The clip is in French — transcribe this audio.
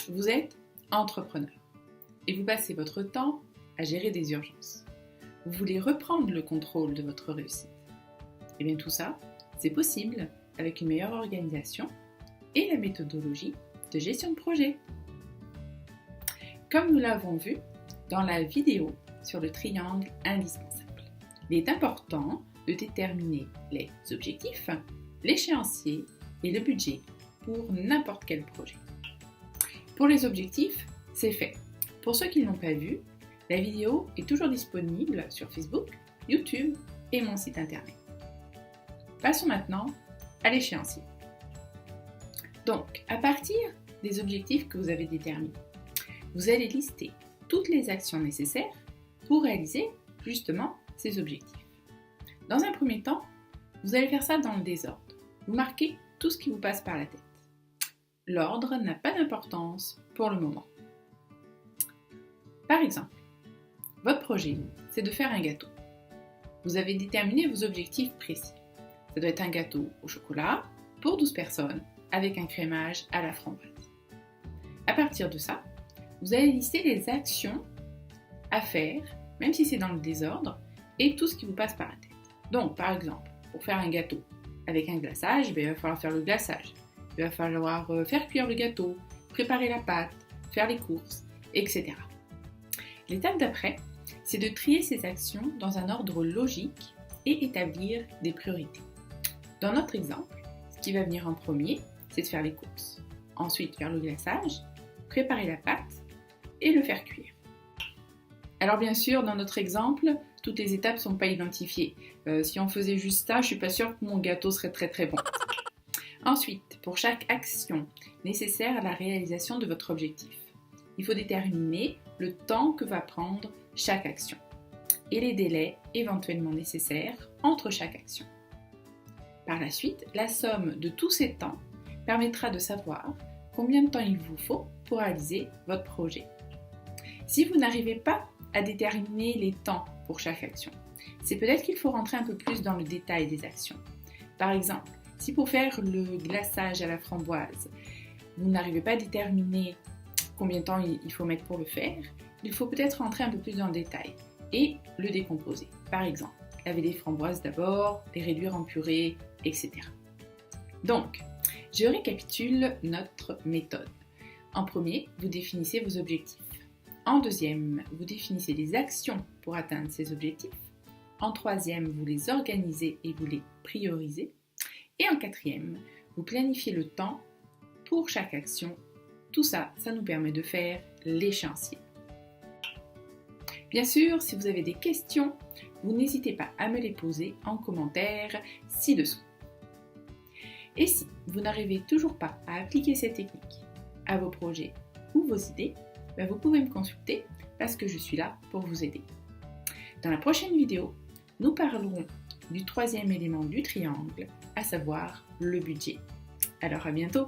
Vous êtes entrepreneur et vous passez votre temps à gérer des urgences. Vous voulez reprendre le contrôle de votre réussite. Et bien tout ça, c'est possible avec une meilleure organisation et la méthodologie de gestion de projet. Comme nous l'avons vu dans la vidéo sur le triangle indispensable, il est important de déterminer les objectifs, l'échéancier et le budget pour n'importe quel projet. Pour les objectifs, c'est fait. Pour ceux qui ne l'ont pas vu, la vidéo est toujours disponible sur Facebook, YouTube et mon site internet. Passons maintenant à l'échéancier. Donc, à partir des objectifs que vous avez déterminés, vous allez lister toutes les actions nécessaires pour réaliser justement ces objectifs. Dans un premier temps, vous allez faire ça dans le désordre. Vous marquez tout ce qui vous passe par la tête. L'ordre n'a pas d'importance pour le moment. Par exemple, votre projet, c'est de faire un gâteau. Vous avez déterminé vos objectifs précis. Ça doit être un gâteau au chocolat pour 12 personnes avec un crémage à la framboise. À partir de ça, vous allez lister les actions à faire, même si c'est dans le désordre, et tout ce qui vous passe par la tête. Donc, par exemple, pour faire un gâteau avec un glaçage, il va falloir faire le glaçage. Il va falloir faire cuire le gâteau, préparer la pâte, faire les courses, etc. L'étape d'après, c'est de trier ces actions dans un ordre logique et établir des priorités. Dans notre exemple, ce qui va venir en premier, c'est de faire les courses. Ensuite, faire le glaçage, préparer la pâte et le faire cuire. Alors bien sûr, dans notre exemple, toutes les étapes ne sont pas identifiées. Si on faisait juste ça, je ne suis pas sûre que mon gâteau serait très très bon. Ensuite, pour chaque action nécessaire à la réalisation de votre objectif, il faut déterminer le temps que va prendre chaque action et les délais éventuellement nécessaires entre chaque action. Par la suite, la somme de tous ces temps permettra de savoir combien de temps il vous faut pour réaliser votre projet. Si vous n'arrivez pas à déterminer les temps pour chaque action, c'est peut-être qu'il faut rentrer un peu plus dans le détail des actions. Par exemple, si pour faire le glaçage à la framboise, vous n'arrivez pas à déterminer combien de temps il faut mettre pour le faire, il faut peut-être rentrer un peu plus dans le détail et le décomposer. Par exemple, laver les framboises d'abord, les réduire en purée, etc. Donc, je récapitule notre méthode. En premier, vous définissez vos objectifs. En deuxième, vous définissez les actions pour atteindre ces objectifs. En troisième, vous les organisez et vous les priorisez. Et en quatrième, vous planifiez le temps pour chaque action. Tout ça, ça nous permet de faire l'échéancier. Bien sûr, si vous avez des questions, vous n'hésitez pas à me les poser en commentaire ci-dessous. Et si vous n'arrivez toujours pas à appliquer cette technique à vos projets ou vos idées, vous pouvez me consulter parce que je suis là pour vous aider. Dans la prochaine vidéo, nous parlerons du troisième élément du triangle, à savoir le budget. Alors à bientôt!